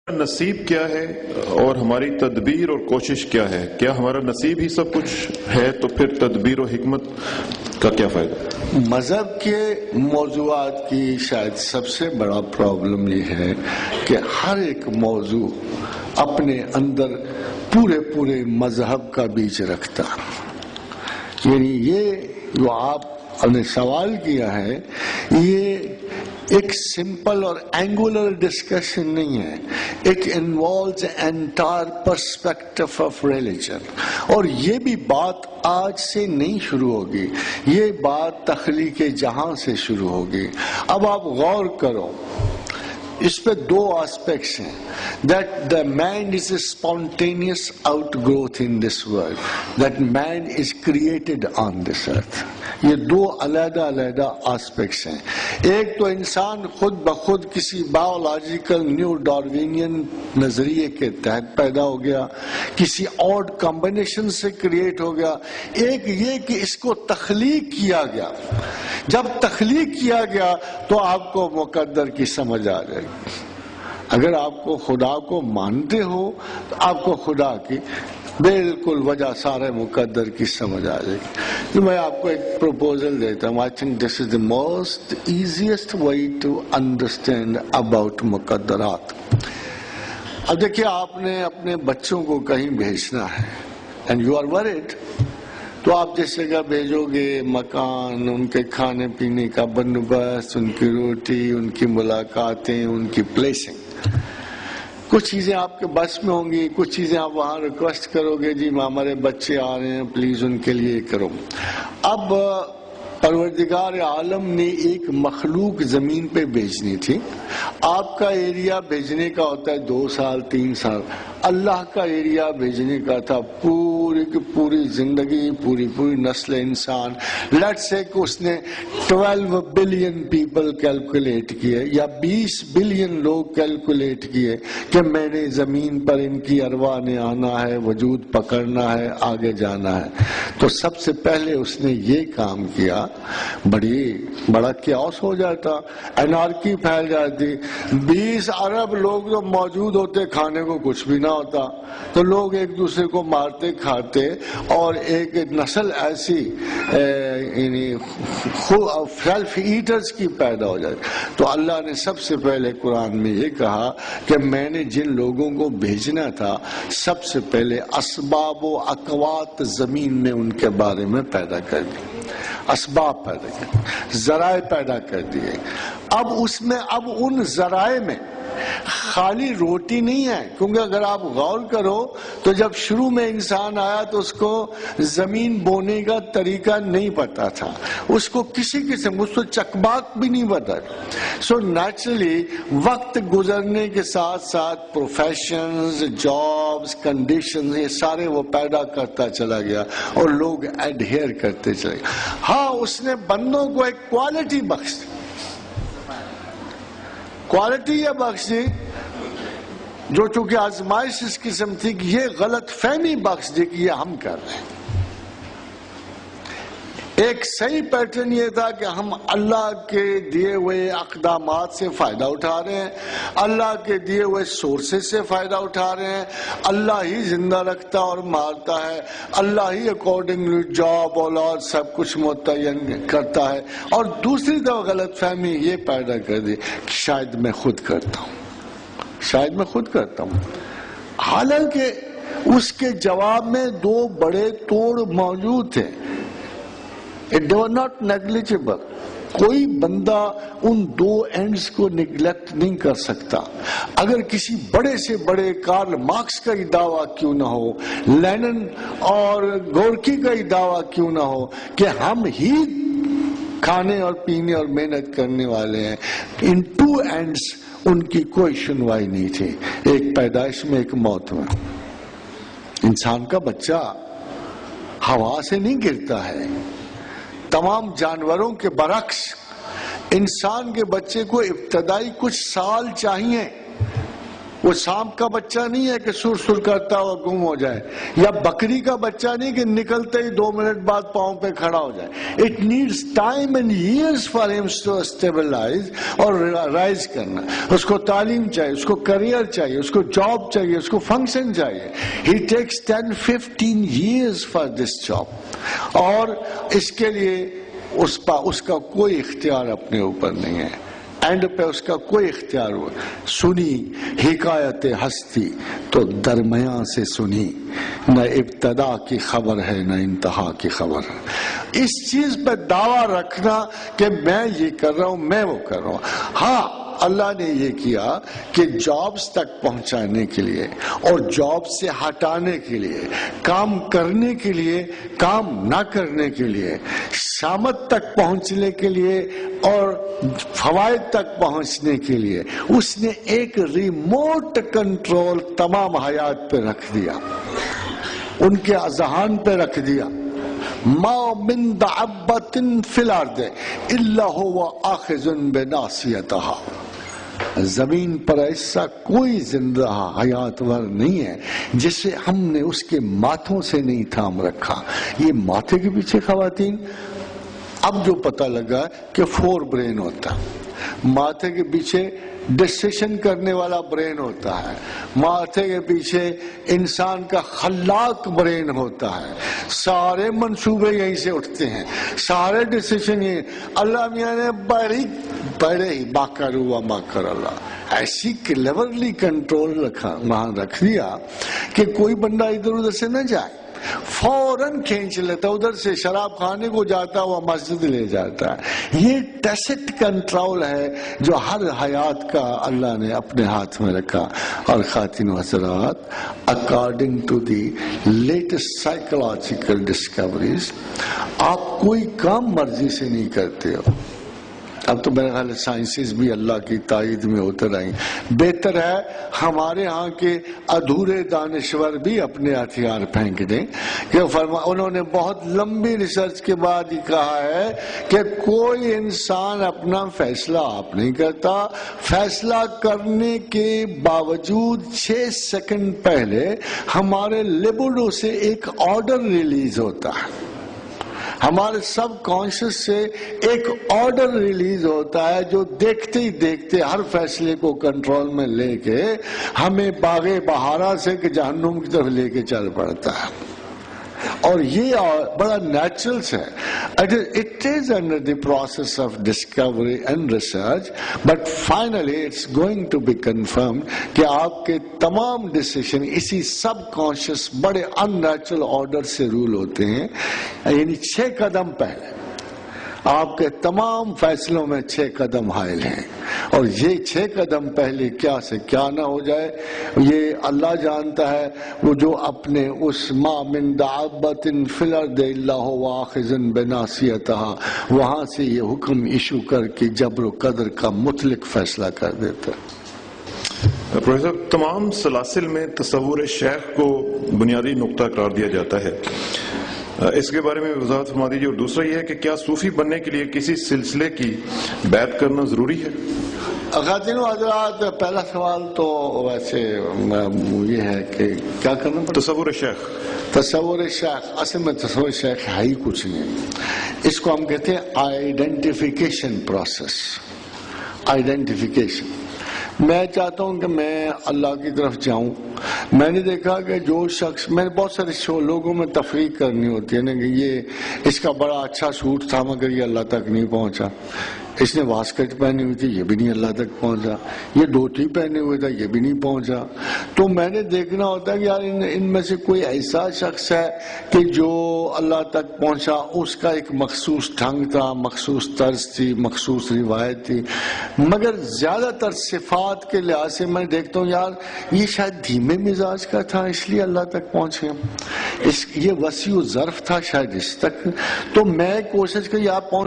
نصیب کیا ہے اور ہماری تدبیر اور کوشش کیا ہے؟ کیا ہمارا نصیب ہی سب کچھ ہے تو پھر تدبیر و حکمت کا کیا فائدہ؟ مذہب کے موضوعات کی شاید سب سے بڑا پرابلم یہ ہے کہ ہر ایک موضوع اپنے اندر پورے مذہب کا بیج رکھتا، یعنی یہ جو آپ نے سوال کیا ہے یہ ایک سمپل اور اینگولر ڈسکشن نہیں ہے. It involves entire perspective of religion. اور یہ بھی بات آج سے نہیں شروع ہوگی، یہ بات تخلیق جہاں سے شروع ہوگی. اب آپ غور کرو، اس پہ دو آسپیکٹس ہیں. that the man is a spontaneous outgrowth in this world, that man is created on this earth. یہ دو علیحدہ آسپیکٹس ہیں. ایک تو انسان خود بخود کسی بایولوجیکل نیو ڈاروینین نظریے کے تحت پیدا ہو گیا، کسی آڈ کمبینیشن سے کریٹ ہو گیا. ایک یہ کہ اس کو تخلیق کیا گیا. جب تخلیق کیا گیا تو آپ کو مقدر کی سمجھ آ جائے گی. اگر آپ کو خدا کو مانتے ہو تو آپ کو خدا کی بالکل وجہ سارے مقدر کی سمجھ آ جائے گی. تو میں آپ کو ایک پروپوزل دیتا ہوں. I think this is the most easiest way to understand about مقدرات. اب دیکھیے، آپ نے اپنے بچوں کو کہیں بھیجنا ہے اینڈ یو آر ورڈ، تو آپ جس جگہ بھیجو گے مکان، ان کے کھانے پینے کا بندوبست، ان کی روٹی، ان کی ملاقاتیں، ان کی پلیسنگ، کچھ چیزیں آپ کے بس میں ہوں گی، کچھ چیزیں آپ وہاں ریکویسٹ کرو گے، جی ہمارے بچے آ رہے ہیں پلیز ان کے لیے کرو. اب پروردگار عالم نے ایک مخلوق زمین پہ بھیجنی تھی. آپ کا ایریا بھیجنے کا ہوتا ہے 2 سال 3 سال. اللہ کا ایریا بھیجنے کا تھا پوری کی پوری زندگی، پوری نسل انسان. لیٹ سے کہ اس نے 12 بلین پیپل کیلکولیٹ کیے یا 20 بلین لوگ کیلکولیٹ کیے کہ میں نے زمین پر ان کی ارواح نے آنا ہے، وجود پکڑنا ہے، آگے جانا ہے. تو سب سے پہلے اس نے یہ کام کیا، بڑا کیاس ہو جاتا، انارکی پھیل جاتی. 20 ارب لوگ جو موجود ہوتے، کھانے کو کچھ بھی نہ ہوتا، تو لوگ ایک دوسرے کو مارتے کھاتے، اور ایک نسل ایسی یعنی سیلف ایٹرز کی پیدا ہو جاتی. تو اللہ نے سب سے پہلے قرآن میں یہ کہا کہ میں نے جن لوگوں کو بھیجنا تھا سب سے پہلے اسباب و اقوات زمین میں ان کے بارے میں پیدا کر دی، اسباب پیدا کر، ذرائع پیدا کر دیے. اب ان ذرائع میں خالی روٹی نہیں ہے، کیونکہ اگر آپ غور کرو تو جب شروع میں انسان آیا تو اس کو زمین بونے کا طریقہ نہیں پتا تھا، اس کو کسی قسم اس کو چکباک بھی نہیں پتا. سو نیچرلی وقت گزرنے کے ساتھ ساتھ پروفیشنز، جابز، کنڈیشنز، یہ سارے وہ پیدا کرتا چلا گیا اور لوگ ایڈہیر کرتے چلے گئے. ہاں، اس نے بندوں کو ایک کوالٹی بخش دی. کوالٹی یہ بخش دی جو چونکہ آزمائش اس قسم تھی کہ یہ غلط فہمی بخش دی کہ یہ ہم کر رہے ہیں. ایک صحیح پیٹرن یہ تھا کہ ہم اللہ کے دیے ہوئے اقدامات سے فائدہ اٹھا رہے ہیں، اللہ کے دیے ہوئے سورسز سے فائدہ اٹھا رہے ہیں، اللہ ہی زندہ رکھتا اور مارتا ہے، اللہ ہی اکارڈنگلی جاب اولاد سب کچھ متعین کرتا ہے. اور دوسری طرف غلط فہمی یہ پیدا کر دی کہ شاید میں خود کرتا ہوں. حالانکہ اس کے جواب میں 2 بڑے توڑ موجود تھے. They were not negligible. کوئی بندہ ان 2 اینڈز کو نیگلیکٹ نہیں کر سکتا. اگر کسی بڑے سے بڑے کارل مارکس کا ہی دعویٰ کیوں نہ ہو، لینن اور گورکی کا ہی دعویٰ کیوں نہ ہو کہ ہم ہی کھانے اور پینے اور محنت کرنے والے ہیں، ان 2 اینڈز ان کی کوئی سنوائی نہیں تھی. ایک پیدائش میں، ایک موت میں. انسان کا بچہ ہوا سے نہیں گرتا ہے. تمام جانوروں کے برعکس انسان کے بچے کو ابتدائی کچھ سال چاہیے وہ سانپ کا بچہ نہیں ہے کہ سر سر کرتا ہوا گم ہو جائے، یا بکری کا بچہ نہیں کہ نکلتے ہی 2 منٹ بعد پاؤں پہ کھڑا ہو جائے. It needs time and years for ہم ٹو اسٹیبلائز اور رائز کرنا. اس کو تعلیم چاہیے، اس کو کریئر چاہیے، اس کو جاب چاہیے، اس کو فنکشن چاہیے. He takes 10-15 years for this job, اور اس کے لیے اس کا کوئی اختیار اپنے اوپر نہیں ہے. اینڈ پہ اس کا کوئی اختیار ہوا. سنی حکایت ہستی تو درمیان سے سنی، نہ ابتدا کی خبر ہے نہ انتہا کی خبر. اس چیز پہ دعویٰ رکھنا کہ میں یہ کر رہا ہوں، میں وہ کر رہا ہوں. ہاں اللہ نے یہ کیا کہ جابز تک پہنچانے کے لیے اور جاب سے ہٹانے کے لیے، کام کرنے کے لیے، کام نہ کرنے کے لیے، شامت تک پہنچنے کے لیے اور فوائد تک پہنچنے کے لیے اس نے ایک ریموٹ کنٹرول تمام حیات پہ رکھ دیا، ان کے اذہان پہ رکھ دیا. ما من دابۃ فی الارض الا هو آخذ بناصیتها. زمین پر ایسا کوئی زندہ حیاتور نہیں ہے جسے ہم نے اس کے ماتھوں سے نہیں تھام رکھا. یہ ماتھے کے پیچھے خواتین اب جو پتہ لگا کہ 4 برین ہوتا، ماتھے کے پیچھے ڈسیشن کرنے والا برین ہوتا ہے، ماتھے کے پیچھے انسان کا خلاق برین ہوتا ہے. سارے منصوبے یہیں سے اٹھتے ہیں، سارے ڈسیشن یہ. اللہ میاں نے بڑے ہی باکر ہوا ماکر اللہ ایسی کلیورلی کنٹرول وہاں رکھ دیا کہ کوئی بندہ ادھر ادھر سے نہ جائے، فوراً کھینچ لیتا، ادھر سے شراب خانے کو جاتا ہوا مسجد لے جاتا ہے. یہ ٹیسٹ کنٹرول ہے جو ہر حیات کا اللہ نے اپنے ہاتھ میں رکھا. اور خواتین و حضرات، according to the latest psychological discoveries, آپ کوئی کام مرضی سے نہیں کرتے ہو. اب تو میرے خیال سائنسز بھی اللہ کی تائید میں اتر آئیں. بہتر ہے ہمارے ہاں کے ادھورے دانشور بھی اپنے ہتھیار پھینک دیں کہ انہوں نے بہت لمبی ریسرچ کے بعد ہی کہا ہے کہ کوئی انسان اپنا فیصلہ آپ نہیں کرتا. فیصلہ کرنے کے باوجود 6 سیکنڈ پہلے ہمارے لیبڈو سے ایک آرڈر ریلیز ہوتا ہے، ہمارے سب کانشس سے ایک آرڈر ریلیز ہوتا ہے جو دیکھتے ہی دیکھتے ہر فیصلے کو کنٹرول میں لے کے ہمیں باغ بہارا سے کہ جہنم کی طرف لے کے چل پڑتا ہے. اور یہ بڑا نیچرل ہے. It is under the process of discovery and research, but finally it's going to be confirmed کہ آپ کے تمام ڈیسیشن اسی سب کانشس بڑے ان نیچرل آرڈر سے رول ہوتے ہیں. یعنی 6 قدم پہلے آپ کے تمام فیصلوں میں 6 قدم حائل ہیں، اور یہ 6 قدم پہلے کیا سے کیا نہ ہو جائے یہ اللہ جانتا ہے. وہ جو اپنے اس ما من دابۃ فی الارض الا هو آخذ بناصیتها وہاں سے یہ حکم ایشو کر کے جبر و قدر کا مطلق فیصلہ کر دیتا ہے. پروفیسر، تمام سلاسل میں تصور شیخ کو بنیادی نقطہ قرار دیا جاتا ہے، اس کے بارے میں وضاحت فرما دیجیے. اور دوسرا یہ ہے کہ کیا صوفی بننے کے لیے کسی سلسلے کی بیعت کرنا ضروری ہے؟ خواتین و حضرات، پہلا سوال تو ویسے یہ ہے کہ کیا کرنا پڑتا؟ تصور شیخ. تصور شیخ اصل میں تصور شیخ ہے ہی کچھ نہیں. اس کو ہم کہتے ہیں آئیڈینٹیفیکیشن پروسیس. آئیڈینٹیفیکیشن. میں چاہتا ہوں کہ میں اللہ کی طرف جاؤں. میں نے دیکھا کہ جو شخص، میں نے بہت سارے لوگوں میں تفریق کرنی ہوتی ہے نا کہ یہ اس کا بڑا اچھا سوٹ تھا مگر یہ اللہ تک نہیں پہنچا، اس نے واسکٹ پہنی ہوئی تھی یہ بھی نہیں اللہ تک پہنچا، یہ دھوتی پہنے ہوئے تھا یہ بھی نہیں پہنچا. تو میں نے دیکھنا ہوتا ہے کہ یار ان میں سے کوئی ایسا شخص ہے کہ جو اللہ تک پہنچا، اس کا ایک مخصوص ڈھنگ تھا، مخصوص طرز تھی، مخصوص روایت تھی، مگر زیادہ تر صفات کے لحاظ سے میں دیکھتا ہوں یار یہ شاید دھیمے مزاج کا تھا اس لیے اللہ تک پہنچے، یہ وسیع ظرف تھا شاید اس تک. تو میں کوشش کی آپ پہنچ